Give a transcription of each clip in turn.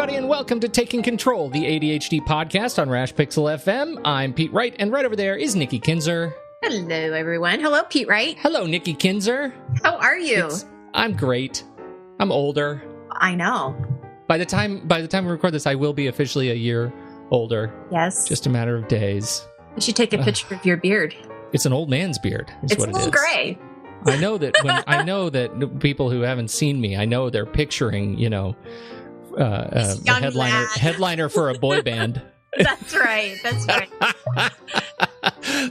everybody, and welcome to Taking Control, the ADHD podcast on Rash Pixel FM. I'm Pete Wright, and right over there is Nikki Kinzer. Hello, everyone. Hello, Pete Wright. Hello, Nikki Kinzer. How are you? I'm great. I'm older. I know. By the time we record this, I will be officially a year older. Yes. Just a matter of days. You should take a picture of your beard. It's an old man's beard. It's a little gray. I know that people who haven't seen me, I know they're picturing, the headliner for a boy band. That's right.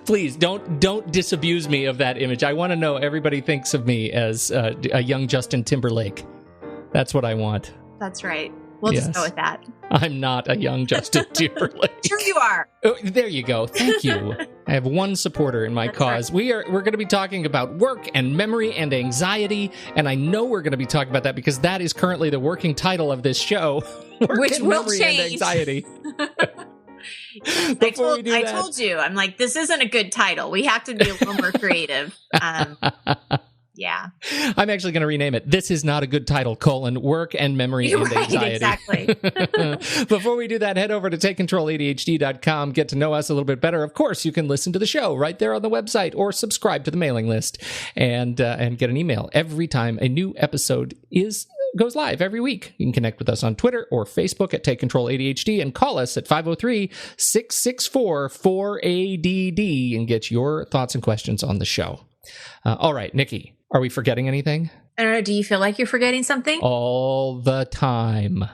Please don't disabuse me of that image. I want to know everybody thinks of me as a young Justin Timberlake. That's what I want. That's right. We'll just go with that. I'm not a young Justin Timberlake. Sure you are. Oh, there you go. Thank you. I have one supporter in my cause. Right. We're going to be talking about work and memory and anxiety, and I know we're going to be talking about that because that is currently the working title of this show. Which will change. And anxiety. I told you, I'm like, this isn't a good title. We have to be a little more creative. Yeah. I'm actually going to rename it. This is not a good title, work and memory and anxiety. Exactly. Before we do that, head over to takecontroladhd.com. Get to know us a little bit better. Of course, you can listen to the show right there on the website or subscribe to the mailing list and get an email every time a new episode goes live every week. You can connect with us on Twitter or Facebook at Take Control ADHD and call us at 503-664-4ADD and get your thoughts and questions on the show. All right, Nikki, are we forgetting anything? I don't know. Do you feel like you're forgetting something? All the time.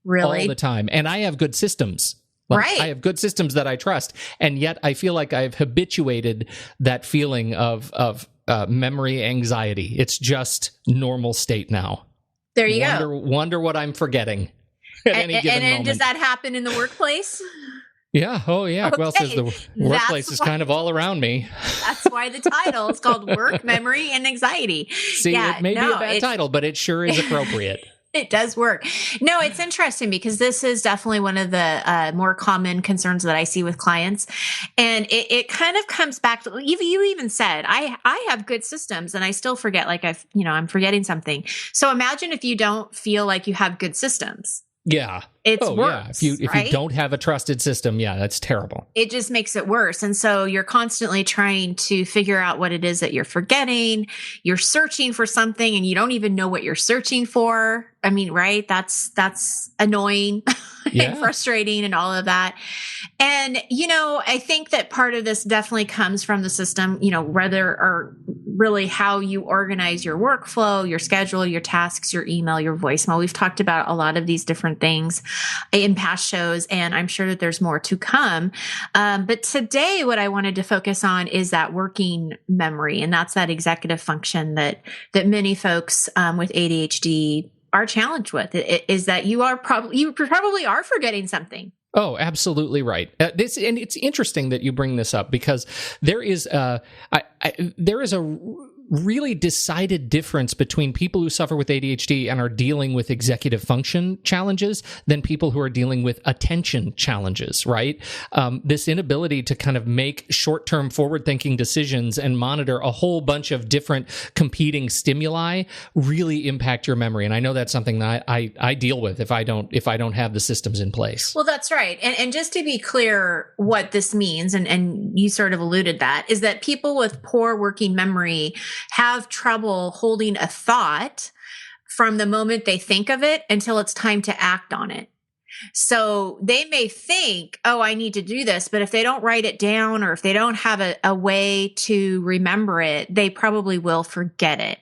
Really? All the time. And I have good systems. Right. I have good systems that I trust. And yet I feel like I've habituated that feeling of memory anxiety. It's just normal state now. There you go. Wonder what I'm forgetting at any given moment. And does that happen in the workplace? Yeah. Oh, yeah. Okay. Well, says the workplace is kind of all around me. That's why the title is called Work, Memory, and Anxiety. See, it may be a bad title, but it sure is appropriate. It does work. No, it's interesting because this is definitely one of the more common concerns that I see with clients. And it kind of comes back to, you even said, I have good systems and I still forget, like I'm forgetting something. So imagine if you don't feel like you have good systems. Yeah. It's worse. Yeah. If you don't have a trusted system, that's terrible. It just makes it worse. And so you're constantly trying to figure out what it is that you're forgetting. You're searching for something and you don't even know what you're searching for. I mean, right? That's annoying and frustrating and all of that. And, I think that part of this definitely comes from the system, whether or really how you organize your workflow, your schedule, your tasks, your email, your voicemail. We've talked about a lot of these different things in past shows, and I'm sure that there's more to come. But today, what I wanted to focus on is that working memory, and that's that executive function that many folks with ADHD are challenged with. It is that you probably are forgetting something. Oh, absolutely right. And it's interesting that you bring this up because there is a really decided difference between people who suffer with ADHD and are dealing with executive function challenges than people who are dealing with attention challenges, right? This inability to kind of make short-term forward-thinking decisions and monitor a whole bunch of different competing stimuli really impact your memory. And I know that's something that I deal with if I don't have the systems in place. Well, that's right. And just to be clear what this means, and you sort of alluded that, is that people with poor working memory have trouble holding a thought from the moment they think of it until it's time to act on it. So they may think, oh, I need to do this, but if they don't write it down or if they don't have a way to remember it, they probably will forget it.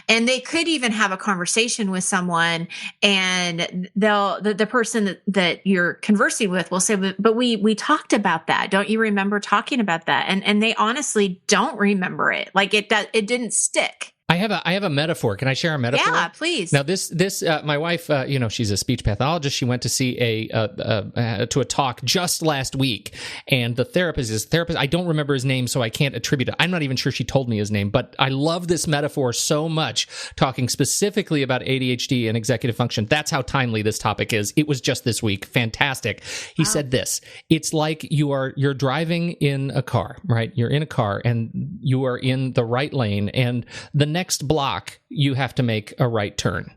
And they could even have a conversation with someone and the person that you're conversing with will say, but we talked about that. Don't you remember talking about that? And they honestly don't remember it. Like it didn't stick. I have a metaphor. Can I share a metaphor? Yeah, please. Now, this my wife, she's a speech pathologist. She went to see a talk just last week, and the therapist. I don't remember his name, so I can't attribute it. I'm not even sure she told me his name, but I love this metaphor so much. Talking specifically about ADHD and executive function. That's how timely this topic is. It was just this week. Fantastic. He said this. It's like you're driving in a car, right? You're in a car, and you are in the right lane, and the next block you have to make a right turn.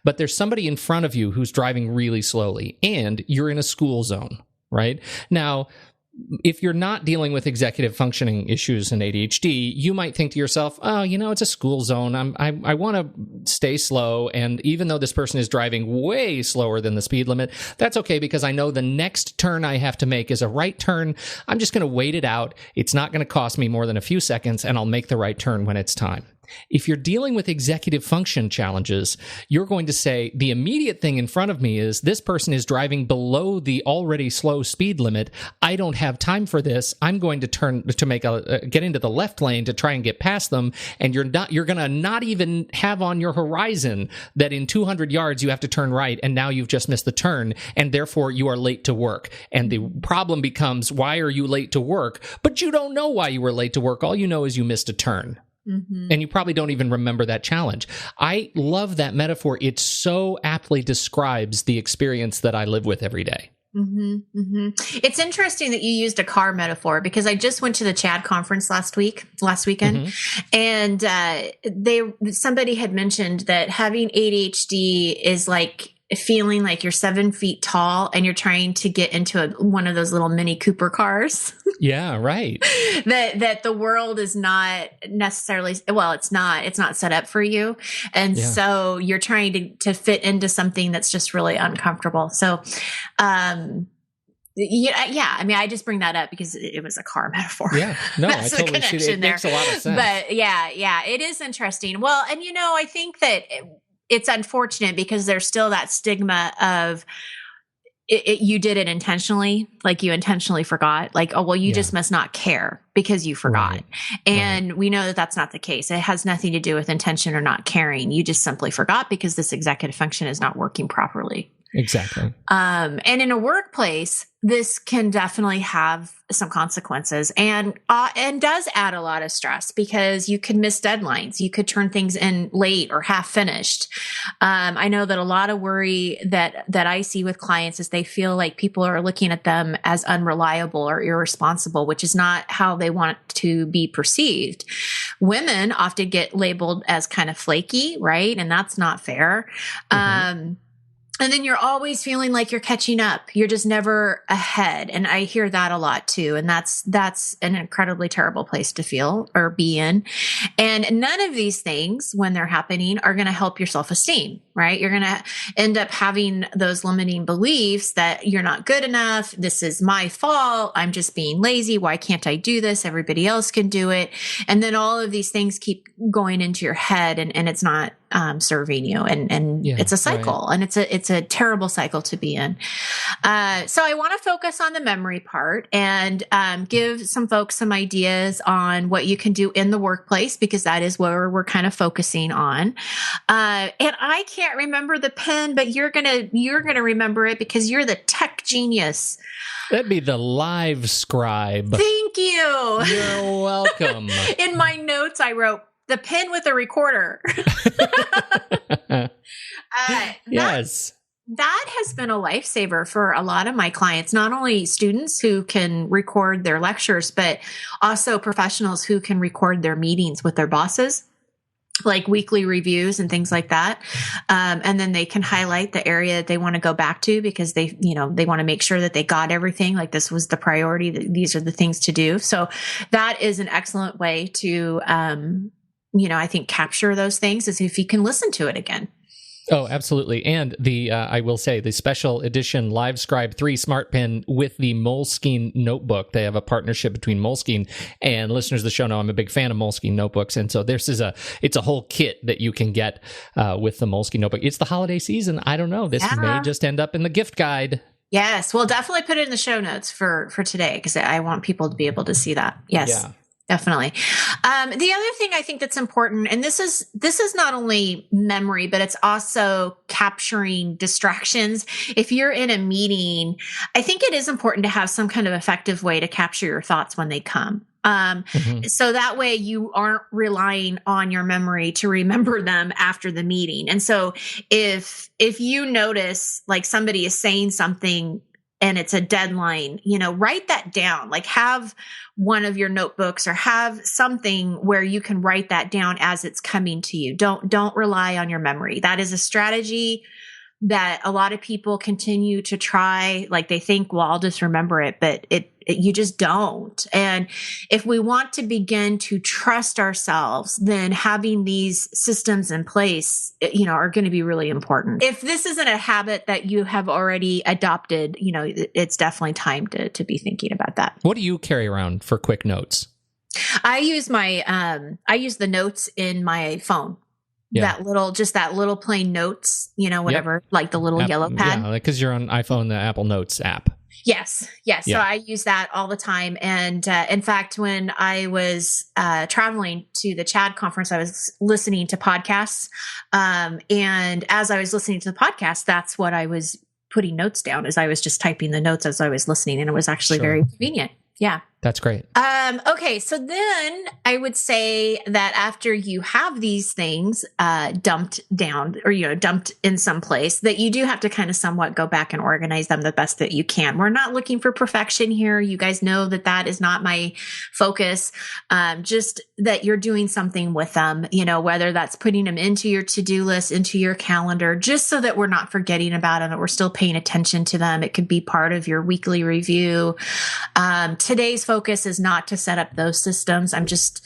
but there's somebody in front of you who's driving really slowly, and you're in a school zone, right? Now, if you're not dealing with executive functioning issues and ADHD, you might think to yourself, oh, it's a school zone. I want to stay slow. And even though this person is driving way slower than the speed limit, that's okay because I know the next turn I have to make is a right turn. I'm just going to wait it out. It's not going to cost me more than a few seconds, and I'll make the right turn when it's time. If you're dealing with executive function challenges, you're going to say the immediate thing in front of me is this person is driving below the already slow speed limit. I don't have time for this. I'm going to get into the left lane to try and get past them. And you're going to not even have on your horizon that in 200 yards you have to turn right, and now you've just missed the turn, and therefore you are late to work. And the problem becomes, why are you late to work? But you don't know why you were late to work. All you know is you missed a turn. Mm-hmm. And you probably don't even remember that challenge. I love that metaphor. It so aptly describes the experience that I live with every day. Mm-hmm, mm-hmm. It's interesting that you used a car metaphor because I just went to the CHAD conference last weekend, and somebody had mentioned that having ADHD is like feeling like you're 7 feet tall and you're trying to get into one of those little Mini Cooper cars. Yeah, right. that the world is not necessarily, well, it's not set up for you. And so you're trying to fit into something that's just really uncomfortable. So, I mean, I just bring that up because it was a car metaphor. Yeah, no, I totally see it. It makes a lot of sense. But yeah, it is interesting. Well, and I think that it's unfortunate because there's still that stigma of you did it intentionally, like you intentionally forgot, like, oh, well, you just must not care because you forgot. Right. And we know that that's not the case. It has nothing to do with intention or not caring. You just simply forgot because this executive function is not working properly. Exactly. And in a workplace, this can definitely have some consequences and does add a lot of stress because you could miss deadlines. You could turn things in late or half finished. I know that a lot of worry that I see with clients is they feel like people are looking at them as unreliable or irresponsible, which is not how they want to be perceived. Women often get labeled as kind of flaky, right? And that's not fair. Mm-hmm. And then you're always feeling like you're catching up. You're just never ahead. And I hear that a lot too. And that's an incredibly terrible place to feel or be in. And none of these things, when they're happening, are going to help your self-esteem, right? You're going to end up having those limiting beliefs that you're not good enough. This is my fault. I'm just being lazy. Why can't I do this? Everybody else can do it. And then all of these things keep going into your head and it's not serving you. And it's a cycle, right. And it's a terrible cycle to be in. So I want to focus on the memory part and give some folks some ideas on what you can do in the workplace, because that is where we're kind of focusing on. And I can't remember the pen, but you're gonna remember it because you're the tech genius. That'd be the Live Scribe. Thank you. You're welcome. In my notes, I wrote the pen with a recorder. Yes. That has been a lifesaver for a lot of my clients, not only students who can record their lectures, but also professionals who can record their meetings with their bosses, like weekly reviews and things like that. And then they can highlight the area that they want to go back to because they want to make sure that they got everything. Like this was the priority. These are the things to do. So that is an excellent way to, I think capture those things is if you can listen to it again. Oh, absolutely. And I will say the special edition Live Scribe 3 Smart Pen with the Moleskine notebook. They have a partnership between Moleskine and listeners of the show know I'm a big fan of Moleskine notebooks. And so it's a whole kit that you can get with the Moleskine notebook. It's the holiday season. I don't know. This may just end up in the gift guide. Yes. Well, definitely put it in the show notes for today because I want people to be able to see that. Yes. Yeah. Definitely. The other thing I think that's important, and this is not only memory, but it's also capturing distractions. If you're in a meeting, I think it is important to have some kind of effective way to capture your thoughts when they come. So that way you aren't relying on your memory to remember them after the meeting. And so if you notice like somebody is saying something and it's a deadline, write that down. Like have one of your notebooks or have something where you can write that down as it's coming to you. Don't rely on your memory. That is a strategy that a lot of people continue to try. Like they think, well, I'll just remember it, but you just don't. And if we want to begin to trust ourselves, then having these systems in place, are going to be really important. If this isn't a habit that you have already adopted, it's definitely time to be thinking about that. What do you carry around for quick notes? I use the notes in my phone. Yeah. That little plain notes, whatever, like the little yellow pad. Yeah, because you're on iPhone, the Apple Notes app. Yes. Yeah. So I use that all the time. And in fact, when I was traveling to the CHAD conference, I was listening to podcasts. And as I was listening to the podcast, that's what I was putting notes down, as I was just typing the notes as I was listening. And it was actually very convenient. Yeah. That's great. Okay. So then I would say that after you have these things dumped down or, dumped in some place, that you do have to kind of somewhat go back and organize them the best that you can. We're not looking for perfection here. You guys know that is not my focus. Just that you're doing something with them, whether that's putting them into your to-do list, into your calendar, just so that we're not forgetting about them, that we're still paying attention to them. It could be part of your weekly review. Today's focus is not to set up those systems. I'm just,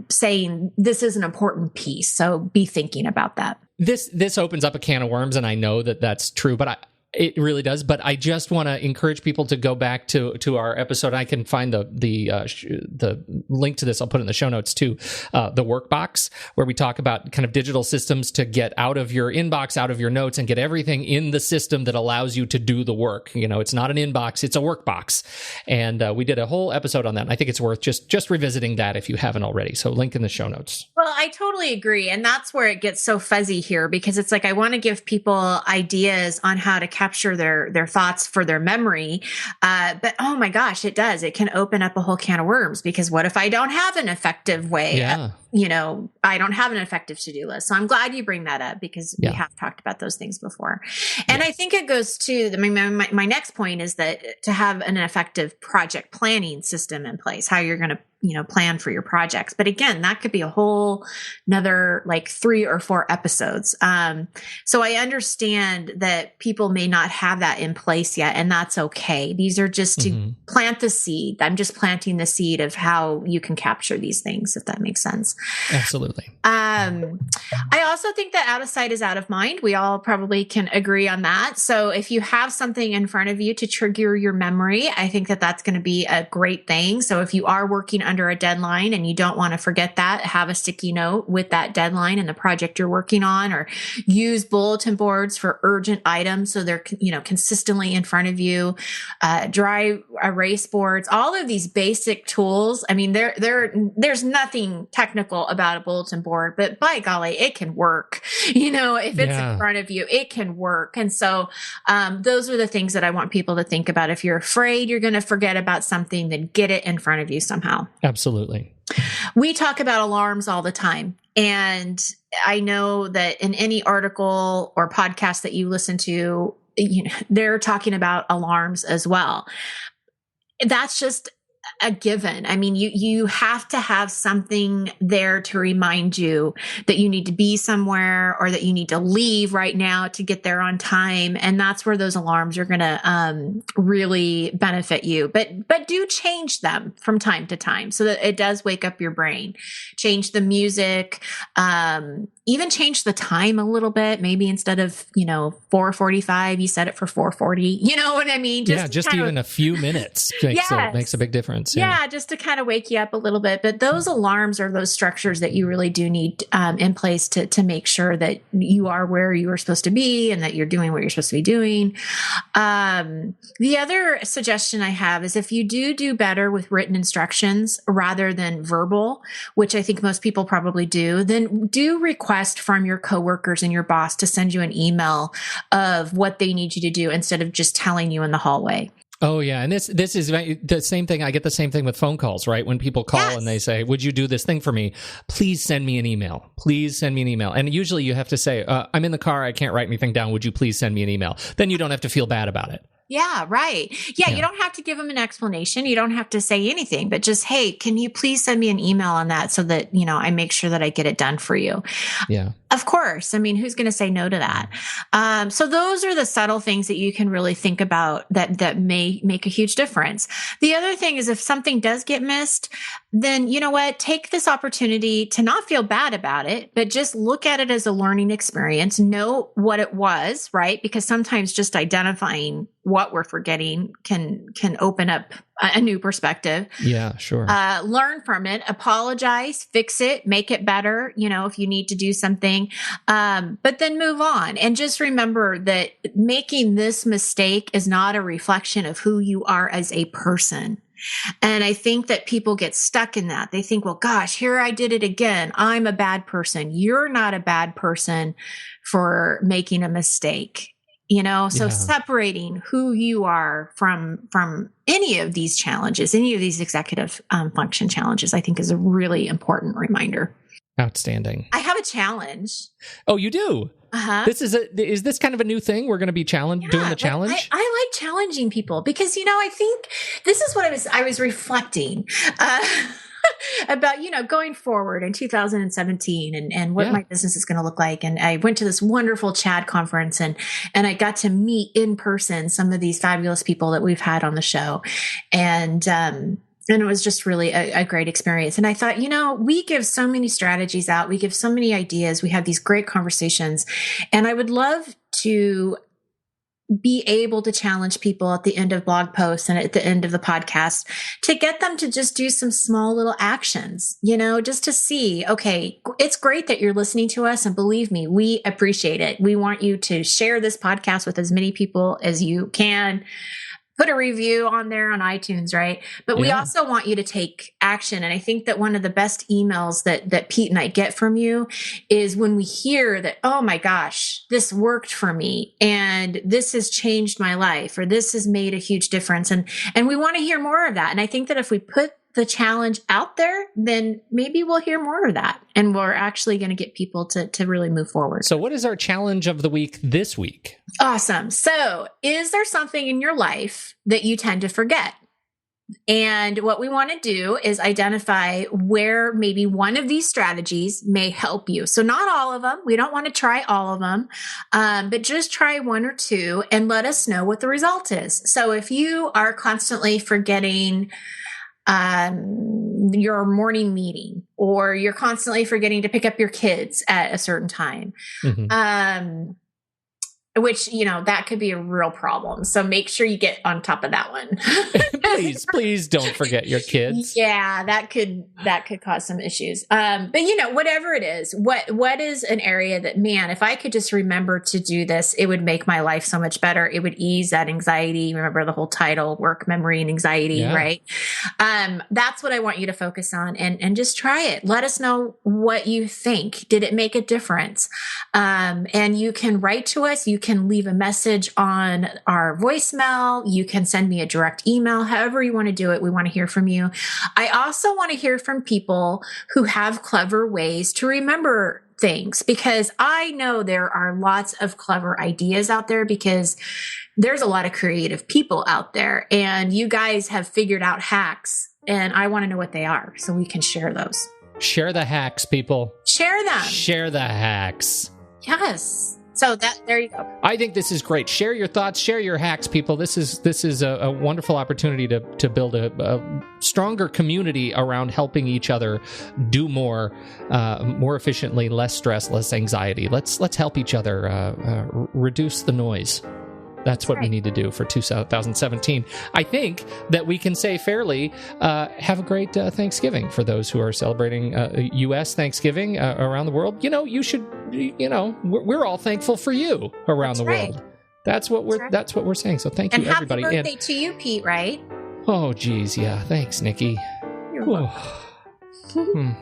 saying this is an important piece. So be thinking about that. This opens up a can of worms, and I know that that's true, but it really does. But I just want to encourage people to go back to our episode. I can find the link to this. I'll put it in the show notes too. The workbox, where we talk about kind of digital systems to get out of your inbox, out of your notes, and get everything in the system that allows you to do the work. It's not an inbox; it's a workbox. And we did a whole episode on that. And I think it's worth just revisiting that if you haven't already. So link in the show notes. Well, I totally agree, and that's where it gets so fuzzy here, because it's like I want to give people ideas on how to capture their thoughts for their memory. But oh my gosh, it does. It can open up a whole can of worms, because what if I don't have an effective way? Yeah. I don't have an effective to-do list. So I'm glad you bring that up, because we have talked about those things before. And I think it goes to, my next point is that to have an effective project planning system in place, how you're going to plan for your projects. But again, that could be a whole another like 3 or 4 episodes. So I understand that people may not have that in place yet, and that's okay. These are just to plant the seed. I'm just planting the seed of how you can capture these things, if that makes sense. Absolutely. I also think that out of sight is out of mind. We all probably can agree on that. So if you have something in front of you to trigger your memory, I think that that's going to be a great thing. So if you are working under a deadline and you don't want to forget that, have a sticky note with that deadline and the project you're working on, or use bulletin boards for urgent items so they're consistently in front of you. Dry erase boards, all of these basic tools. I mean, there's nothing technical about a bulletin board, but by golly, it can work. If it's in front of you, it can work. And so those are the things that I want people to think about. If you're afraid you're going to forget about something, then get it in front of you somehow. Absolutely. We talk about alarms all the time. And I know that in any article or podcast that you listen to, they're talking about alarms as well. That's just a given. I mean, you have to have something there to remind you that you need to be somewhere, or that you need to leave right now to get there on time. And that's where those alarms are going to really benefit you. But do change them from time to time so that it does wake up your brain. Change the music, even change the time a little bit. Maybe instead of 4:45, you set it for 4:40. You know what I mean? Just even a few minutes makes a big difference. Yeah, just to kind of wake you up a little bit. But those alarms are those structures that you really do need in place to make sure that you are where you are supposed to be and that you're doing what you're supposed to be doing. The other suggestion I have is, if you do better with written instructions rather than verbal, which I think most people probably do, then do request from your coworkers and your boss to send you an email of what they need you to do, instead of just telling you in the hallway. Oh yeah, and this is the same thing. I get the same thing with phone calls, right? When people call and they say, "Would you do this thing for me? Please send me an email. Please send me an email." And usually you have to say, "I'm in the car. I can't write anything down. Would you please send me an email?" Then you don't have to feel bad about it. Yeah, right. Yeah, Yeah. you don't have to give them an explanation. You don't have to say anything, but just, hey, can you please send me an email on that so that, I make sure that I get it done for you. Yeah. Of course. I mean, who's going to say no to that? So those are the subtle things that you can really think about that may make a huge difference. The other thing is if something does get missed, then you know what? Take this opportunity to not feel bad about it, but just look at it as a learning experience. Know what it was, right? Because sometimes just identifying what we're forgetting can open up a new perspective. Yeah, sure. Learn from it, apologize, fix it, make it better, if you need to do something. But then move on. And just remember that making this mistake is not a reflection of who you are as a person. And I think that people get stuck in that. They think, well, gosh, here I did it again. I'm a bad person. You're not a bad person for making a mistake. So separating who you are from any of these challenges, any of these executive function challenges, I think is a really important reminder. Outstanding. I have a challenge. Oh, you do? Uh-huh. Is this kind of a new thing? We're going to be doing the challenge? I like challenging people because, I think this is what I was reflecting about, going forward in 2017 and what my business is going to look like. And I went to this wonderful CHAD conference and I got to meet in person some of these fabulous people that we've had on the show. And it was just really a great experience. And I thought, we give so many strategies out. We give so many ideas. We have these great conversations. And I would love to be able to challenge people at the end of blog posts and at the end of the podcast to get them to just do some small little actions, just to see, okay, it's great that you're listening to us. And believe me, we appreciate it. We want you to share this podcast with as many people as you can. Put a review on there on iTunes, right? But we also want you to take action. And I think that one of the best emails that Pete and I get from you is when we hear that, oh my gosh, this worked for me and this has changed my life or this has made a huge difference. And we want to hear more of that. And I think that if we put the challenge out there, then maybe we'll hear more of that. And we're actually going to get people to really move forward. So what is our challenge of the week this week? Awesome. So is there something in your life that you tend to forget? And what we want to do is identify where maybe one of these strategies may help you. So not all of them. We don't want to try all of them, but just try one or two and let us know what the result is. So if you are constantly forgetting your morning meeting, or you're constantly forgetting to pick up your kids at a certain time, which, that could be a real problem. So make sure you get on top of that one. Please don't forget your kids. Yeah, that could cause some issues. But whatever it is, what is an area that, man, if I could just remember to do this, it would make my life so much better. It would ease that anxiety. Remember the whole title, work, memory, and anxiety, right? That's what I want you to focus on and just try it. Let us know what you think. Did it make a difference? And you can write to us. You can leave a message on our voicemail. You can send me a direct email, however you want to do it. We want to hear from you. I also want to hear from people who have clever ways to remember things, because I know there are lots of clever ideas out there, because there's a lot of creative people out there, and you guys have figured out hacks, and I want to know what they are so we can share those. Share the hacks, people. Share them. Share the hacks. Yes. So there you go. I think this is great. Share your thoughts, share your hacks, people. This is a wonderful opportunity to build a stronger community around helping each other do more efficiently, less stress, less anxiety. Let's help each other reduce the noise. That's what we need to do for 2017. I think that we can say fairly, have a great Thanksgiving for those who are celebrating U.S. Thanksgiving around the world. You should, we're all thankful for you around the world. That's what we're saying. So thank you, everybody. And happy birthday to you, Pete, right? Oh, geez. Yeah. Thanks, Nikki. You're welcome.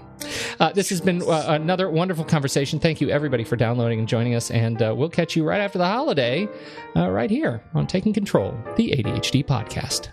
This has been another wonderful conversation. Thank you, everybody, for downloading and joining us. And we'll catch you right after the holiday, right here on Taking Control, the ADHD podcast.